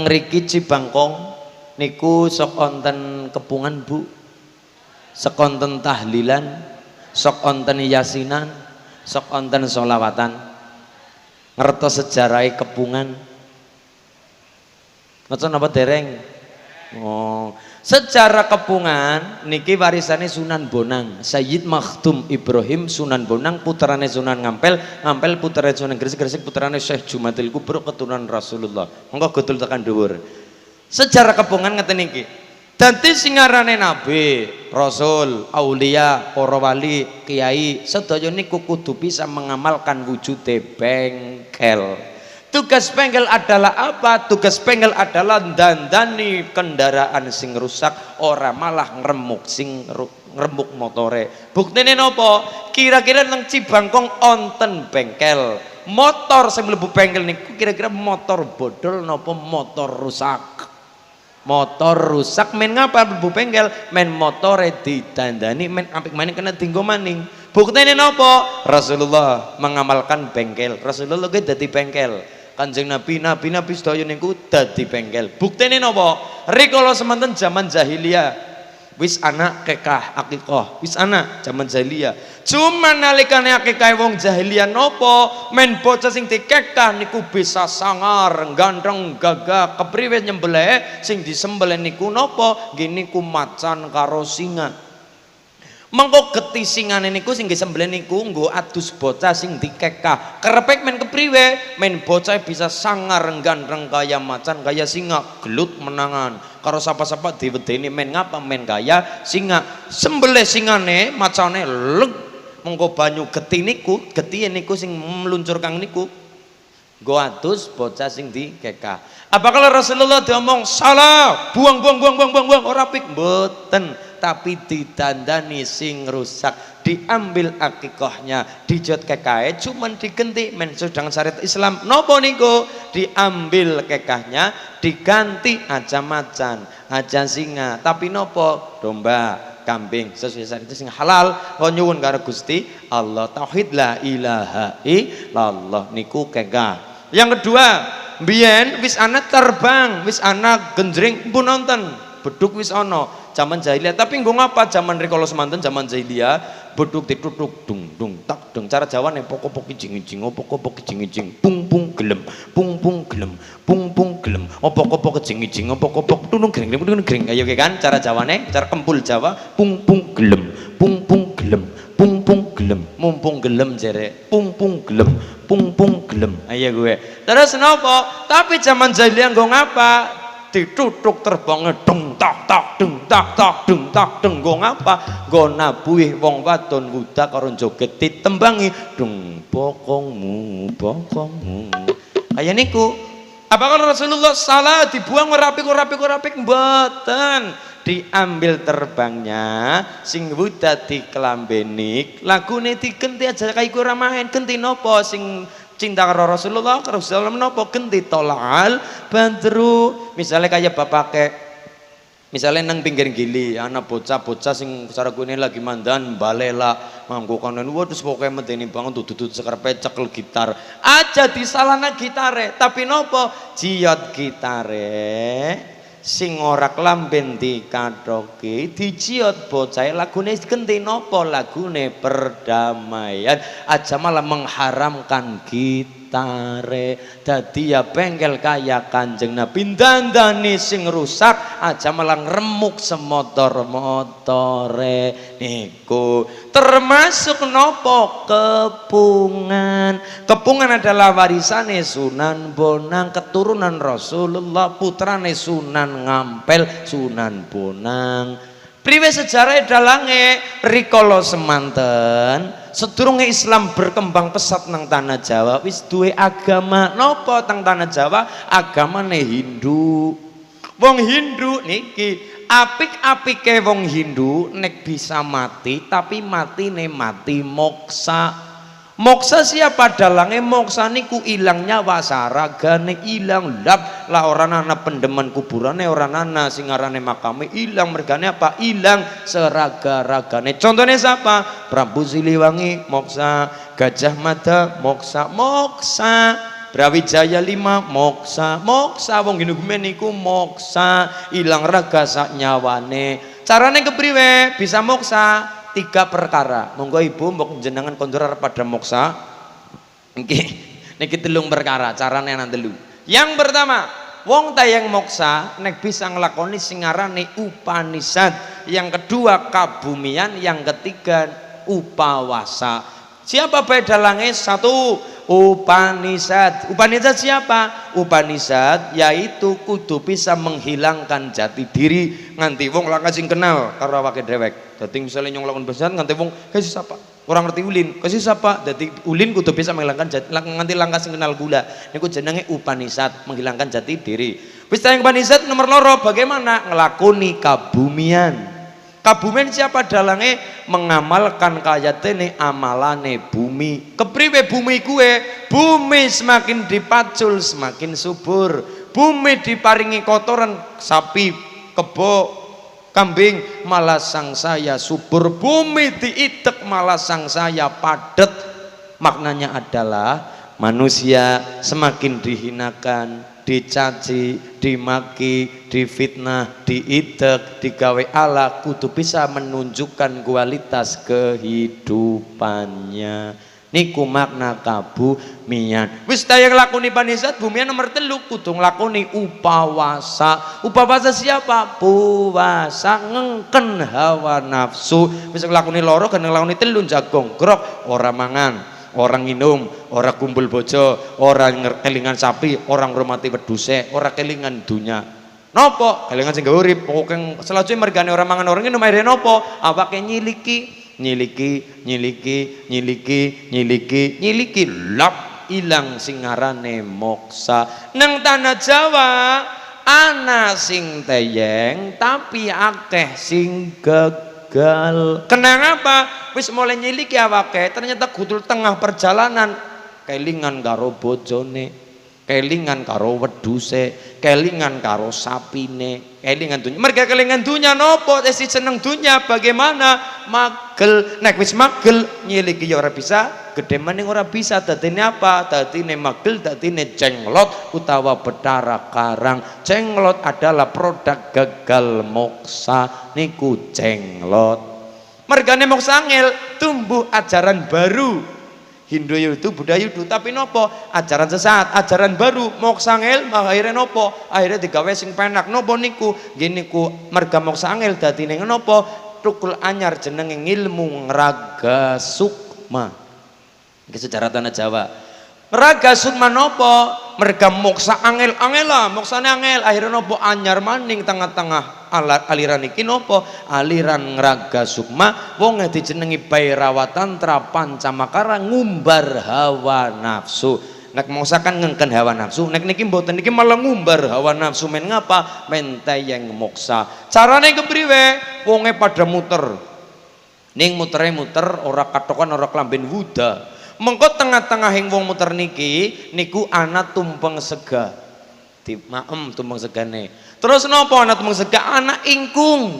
teng mriki Cibangkong niku sok wonten kepungan Bu, sok wonten tahlilan, sok wonten yasinan, sok wonten sholawatan. Ngertos sejarah kepungan? Ngertos napa dereng? Oh, sejarah kepungan niki warisane Sunan Bonang, Sayyid Makhdum Ibrahim Sunan Bonang, putrane Sunan Ngampel, Ngampel putrane Sunan Gresik, Gresik putrane Syekh Jumadil Kubro, keturunan Rasulullah. Monggo godul tekan dhuwur. Sejarah kepungan ngeten iki. Dadi sing ngarane nabi, rasul, aulia, para wali, kiai, sedaya niku kudu bisa mengamalkan wujude bengkel. Tugas bengkel adalah apa? Tugas bengkel adalah dandani kendaraan sing rusak, ora malah ngremuk sing ngremuk motore. Buktine napa? Kira-kira nang Cibangkong onten bengkel. Motor sing mlebu bengkel niku kira-kira motor bodol napa motor rusak? Motor rusak men ngapa mlebu bengkel? Men motore didandani men apik maning kena dienggo maning. Buktine napa? Rasulullah mengamalkan bengkel. Rasulullah ge dadi bengkel. Kanjeng Nabi sedaya niku dadi bengkel. Buktine napa? Rikala semanten zaman jahiliyah wis ana kekah akikah, wis ana zaman jahiliyah. Cuma nalikane akikah wong jahiliyah napa? Men bocah sing dikekah niku bisa sangar, ganteng, gagah, kepriwe nyembelih sing disembelih niku napa? Nggih niku macan karo singa. Mengko geti singane niku sing disembelih niku nggo adus bocah sing dikekah. Kerepek men kepriwe? Men bocah bisa sangar ganteng kaya macan kaya singa, gelut menangan. Karo sapa-sapa diwedeni men ngapa? Men kaya singa. Sembelih singane macane leg. Mengko banyu geti niku sing meluncur kang niku nggo adus bocah sing dikekah. Apa kalau Rasulullah diomong salah, buang ora pik mboten. Tapi didandani sing rusak, diambil akikahnya, dijot kekae cuman digenti men sedang syariat Islam nopo niku? Diambil kekahnya diganti aja macan, aja singa, tapi nopo? Domba, kambing sesuai syariat sing halal. Nyuwun karo Gusti Allah, tauhid la ilaha illallah niku kekah. Yang kedua, mbiyen wis ana terbang, wis ana genjring pun nonton, beduk wis ana zaman jahiliyah. Tapi nggo ngapa zaman rikala semanten zaman jahiliyah beduk ditutuk dung dung tak dung. Cara Jawane pokok-pok kijing-kijing, pokok-pok kijing-kijing, pung-pung gelem, pung-pung gelem, pung-pung gelem, pokok-pok kijing-kijing, pokok-pok tunung gring. Ayo kan cara Jawane, cara kempul Jawa, pung-pung gelem, pung-pung gelem, pung-pung gelem, mumpung gelem jere, pung-pung gelem, pung-pung gelem. Ayo gue. Terus napa? Tapi zaman jahiliyah nggo ngapa? Ditutuk terbangnya dung tak tak dung tak tak dung tak dung. Nggo ngapa? Nggo nabuih wong wadon wuda karo joget ditembangi dung bokongmu kaya niku. Apa kalau Rasulullah salah dibuang rapik mboten, diambil terbangnya sing wuda dikelambeni lagune digenti aja kaya ora main. Genti napa sing cinta karo Rasulullah menapa? Genti tolal badru. Misalnya kayak bapak misalnya nang pinggir gili anak bocah sing cara gue lagi mandan balela manggo kanan terus pokoknya medeni bangun tutut sekarpe cekel gitar aja disalahna gitare, tapi nopo jiot gitare sing ora klamben dikathoke dijiot bocah lagune genti nopo? Lagune perdamaian, aja malah mengharamkan gitare. Dadi ya bengkel kaya Kanjeng Nabi dandani sing rusak aja malah ngremuk semotor-motore niku. Termasuk nopo? Kepungan. Kepungan adalah warisane Sunan Bonang, keturunan Rasulullah, putrane Sunan Ngampel, Sunan Bonang. Priwe sejarah dalange rikala semanten sedurunge Islam berkembang pesat nang tanah Jawa wis duwe agama napa teng tanah Jawa? Agamane Hindu. Wong Hindu niki apik-apike wong Hindu nek bisa mati tapi matine mati moksa. Moksa siapa dalange? Moksa niku ilang nyawa saragane ilang lap lah orang ana pendeman kuburane orang ana sing ngarane makame ilang mergane apa? Ilang seraga-ragane. Contohnya siapa? Prabu Siliwangi moksa, Gajah Mada moksa. Brawijaya 5 moksa. Moksa wong Hindumen niku moksa, ilang raga sak nyawane. Carane kepriwe bisa moksa? 3 perkara. Monggo ibu mbok jenengan kondur pada moksa. Niki 3 perkara carane ana 3. Yang pertama, wong tayang moksa nek bisa nglakoni sing ngarane Upanishad. Yang kedua kabumian, yang ketiga upawasa. Siapa bae dalange? 1 Upanishad. Upanishad siapa? Upanishad yaitu kudu bisa menghilangkan jati diri nganti wong langka sing kenal karo awake dhewek. Dadi misale nyong lakon Upanishad nganti wong kasih sapa? Orang ngerti ulin, kasih sapa? Dadi ulin kudu bisa menghilangkan jati nganti langka sing kenal gula. Niku jenenge Upanishad, menghilangkan jati diri. Wis tayang Upanishad nomor 2 bagaimana ngelakoni kabumian. Kabumen siapa dalange mengamalkan kayatene amalane bumi. Kepriwe bumi kuwe? Bumi semakin dipacul semakin subur. Bumi diparingi kotoran sapi, kebo, kambing malah sangsaya subur. Bumi diitek malah sangsaya padet. Maknanya adalah manusia semakin dihinakan, dicaci, dimaki, difitnah, diidek, digawe ala, kudu bisa menunjukkan kualitas kehidupannya. Niku makna kabumian. Wis tayang lakoni Upanishad bumian nomor 3 kudu nglakoni upawasa. Upawasa siapa? Puasa ngengken hawa nafsu. Wis nglakoni 2 kan nglakoni 3 jagong grok ora mangan, orang minum, orang kumpul bojo, orang kelingan sapi, orang ngurmati wedhuse, orang kelingan dunya. Nopo? Kelingan sing gawe urip, pokoke selajenge mergane orang mangan orang minum akhire nopo? Awake nyiliki lap ilang sing ngarane moksa. Nang tanah Jawa ana sing teyeng tapi akeh sing gagal. Kenang apa? Wis mulai nyiliki awake ternyata gudul tengah perjalanan kelingan karo bojone, kelingan karo wedhuse, kelingan karo sapine, kelingan dunya. Mereka kelingan dunya nopo? Wis seneng dunya bagaimana? Magel. Nek wis magel nyiliki ya ora bisa, gedhe maning ora bisa. Dadine apa? Dadine magel, dadine jenglot utawa Bathara Karang. Jenglot adalah produk gagal moksa niku jenglot. Mergane moksa angel tumbuh ajaran baru. Hindu itu Buddha itu tapi nopo? Ajaran sesat, ajaran baru moksa angel akhirnya nopo? Akhirnya digawe sing penak. Nopo niku? Gini ku merga moksa angel dadine nopo? Tukul anyar jenenge ilmu Raga Sukma. Iki sejarah tanah Jawa. Raga Sukma nopo? Merga moksa angel-angela, moksane angel akhirnya nopo anyar maning tengah-tengah aliran iki nopo? Aliran Raga Sukma wong dijenengi Bhairawa Tantra Pancamakara ngumbar hawa nafsu. Nek moksa kan ngengken hawa nafsu, nek niki mboten niki malah ngumbar hawa nafsu. Men ngapa? Men tayeng moksa. Carane kepriwe? Wonge pada muter. Ning muter ora katokan ora klamben wuda. Mengko tengah-tengahing wong muter niki niku ana tumpeng sega. Maem tumpeng segane. Terus napa ana tumpeng sega? Ana ingkung.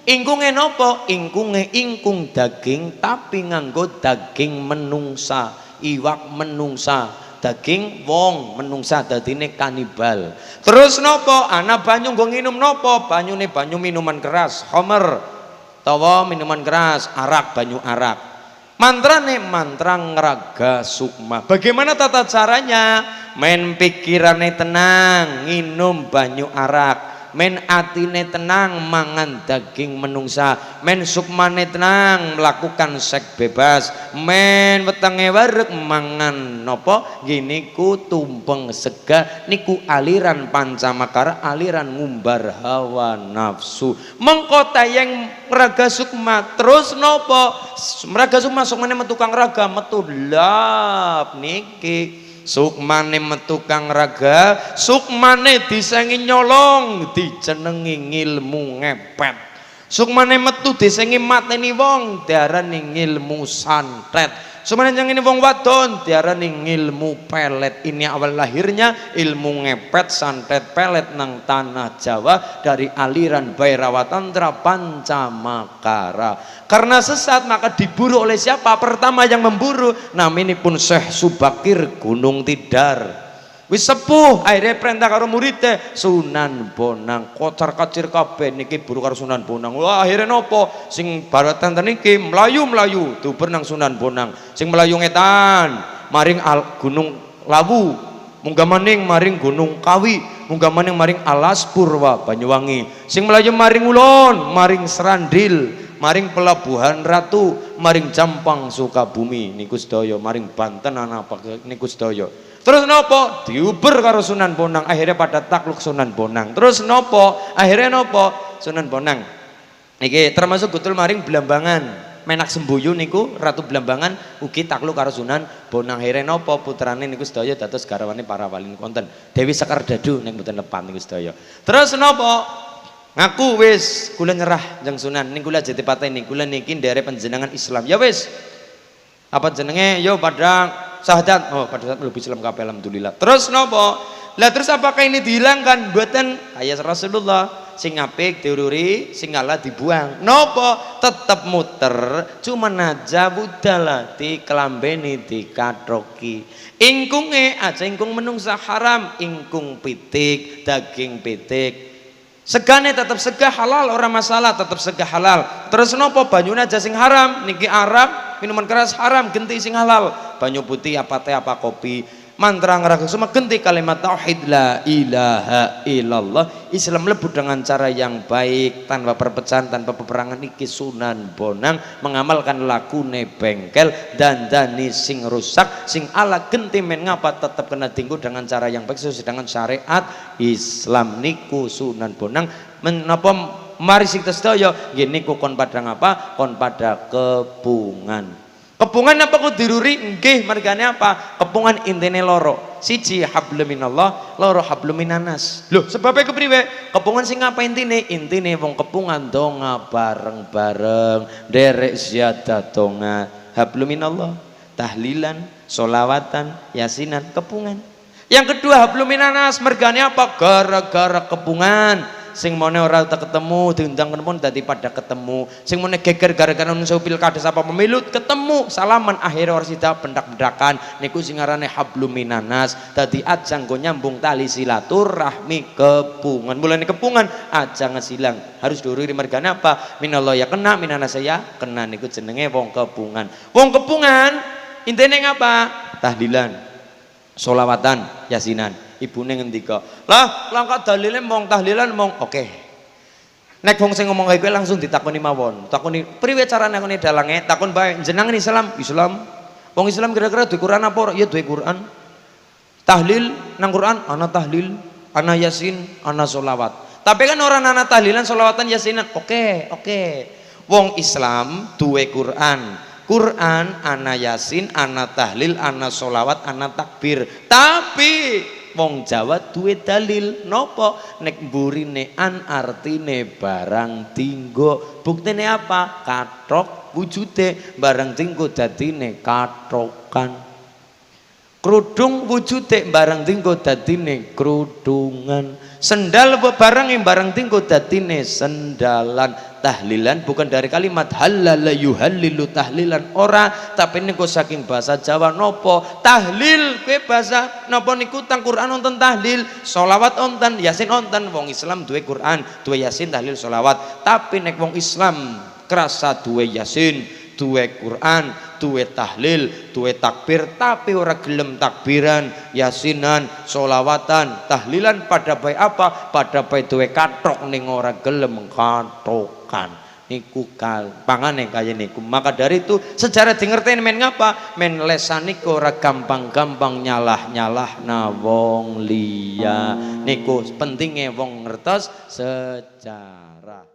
Ingkunge napa? Ingkunge ingkung daging tapi nganggo daging menungsa, iwak menungsa, daging wong menungsa dadine kanibal. Terus napa? Ana banyu nggo nginum napa? Banyune banyu minuman keras, khamr. Tawa minuman keras, arak, banyu arak. Mantrane mantra Raga Sukma. Bagaimana tata caranya? Men pikirane tenang, nginum banyu arak. Men atine tenang, mangan daging menungsa. Men sukmane tenang, melakukan seks bebas. Men wetenge wareg mangan nopo? Gini ku tumpeng sega. Niku aliran Pancamakara, aliran ngumbar hawa nafsu. Mengko tayang Raga Sukma terus nopo? Raga Sukma sukmane metu kang raga metu lap niki. Sukmane metu kang raga, sukmane disengi nyolong, dijenengi ngilmu ngepet. Sukmane metu disengi mateni wong, diarani ngilmu santet. Sukmane nyengini wong wadon, diarani ngilmu pelet. Ini awal lahirnya ilmu ngepet, santet, pelet nang tanah Jawa dari aliran Bhairawa Tantra Pancamakara. Karena sesat maka diburu oleh siapa? Pertama yang memburu naminipun Syekh Subakir Gunung Tidar. Wis sepuh akhirnya perintah karo muridnya Sunan Bonang kocar kacir kabeh niki buru karo Sunan Bonang. Wah akhirnya nopo sing baratan niki melayu duber nang Sunan Bonang, sing melayu ngetan maring Gunung Lawu, munggah maning maring Gunung Kawi, munggah maning maring Alas Purwa Banyuwangi, sing melayu maring Ulon maring Serandil, maring Pelabuhan Ratu, maring Jampang Sukabumi niku sedaya, maring Banten ana apa niku sedaya. Terus nopo diuber karo Sunan Bonang, akhirnya pada takluk Sunan Bonang. Terus nopo akhirnya nopo Sunan Bonang niki termasuk gutul maring Blambangan, menak sembuyu niku Ratu Blambangan ugi takluk karo Sunan Bonang. Akhirnya nopo putrane niku sedaya dados garwane para wali konten Dewi Sekar Dadu ning mboten lepan niku sedaya. Terus nopo ngaku wis kula nyerah jeng Sunan ning kula jati pateni kula niki ndere panjenengan Islam ya wis apa jenenge yo pada syahadat. Oh pada saat lebih Islam kabeh alhamdulillah. Terus nopo lah terus apakah ini dihilangkan? Buatan kayak Rasulullah sing apik diururi sing ngalah dibuang. Nopo tetep muter cuma aja budala di kelambeni di katroki ingkunge aja ingkung menungsa haram, ingkung pitik daging pitik segane tetap segah halal, orang masalah tetap segah halal. Terus nopo banyune aja sing haram niki Arab, minuman keras haram genti sing halal, banyu putih apa teh apa kopi, mantra ngeraga semua genti kalimat tauhid la ilaha illallah. Islam lebut dengan cara yang baik tanpa perpecahan tanpa peperangan. Niki Sunan Bonang mengamalkan lakune bengkel dan dani sing rusak sing ala genti men ngapa tetap kena tinggu dengan cara yang baik sesuai dengan syariat Islam. Niku Sunan Bonang menapa mari sing sedaya nggih niku kon pada ngapa kon pada kepungan. Kepungan apa ku diruri nggih mergane apa? Kepungan intine loro. Siji hablum minallah, loro hablum minanas. Loh, sebabnya kepriwe? Kepungan sing apa intine? Intine wong kepungan donga bareng-bareng, derek ziyadah donga, hablum minallah, tahlilan, solawatan, yasinan, kepungan. Yang kedua hablum minanas, mergane apa? Gara-gara kepungan. Sing mone ora ketemu diundang ketemu dadi pada ketemu, sing mone geger gara-gara nungso pilkades apa pemilu ketemu salaman akhirnya ora sida bendak-bendakan niku sing ngarane hablum minanas dadi ajang go nyambung tali silaturahmi kepungan. Mulane kepungan aja ngesilang harus diururi mergane apa? Minallah ya kena minanas ya kena niku jenenge wong kepungan. Wong kepungan intine ngapa? Tahlilan, solawatan, yasinan. Ibune ngendika lah langkah dalile mong tahlilan mong oke. Nek wong sing ngomong kowe langsung ditakoni mawon, takoni priwe carane ngene dalange, takon bae jenengan Islam wong Islam kira-kira duwe Quran apa ora? Ya duwe Quran. Tahlil nang Quran ana tahlil, ana yasin, ana solawat. Tapi kan orang ana tahlilan solawatan yasinan oke. Wong Islam duwe Quran ana yasin, ana tahlil, ana solawat, ana takbir. Tapi wong Jawa duwe dalil nopo nek mburine an artine barang tinggo. Buktine apa? Kathok wujude barang tinggo dadine kathokan. Kerudung wujude barang tinggo dadine kerudungan. Sendal barang yang barang tinggo dadine sendalan. Tahlilan bukan dari kalimat halala yuhallilu tahlilan ora, tapi niku saking bahasa Jawa nopo tahlil kowe bahasa nopo niku tang Quran wonten tahlil, solawat wonten, yasin wonten. Wong Islam duwe Quran, duwe yasin, tahlil, solawat. Tapi nek wong Islam kerasa duwe yasin, duwe Quran, duwe tahlil, duwe takbir, tapi ora gelem takbiran, yasinan, solawatan, tahlilan pada baik apa? Pada baik duwe kathok ning ora gelem kathokan. Niku pangane kaya niku. Maka dari itu secara dingerteni men ngapa? Men lesan niku ora gampang-gampang nyalah-nyalahna wong liya. Niku pentinge wong ngertos sejarah.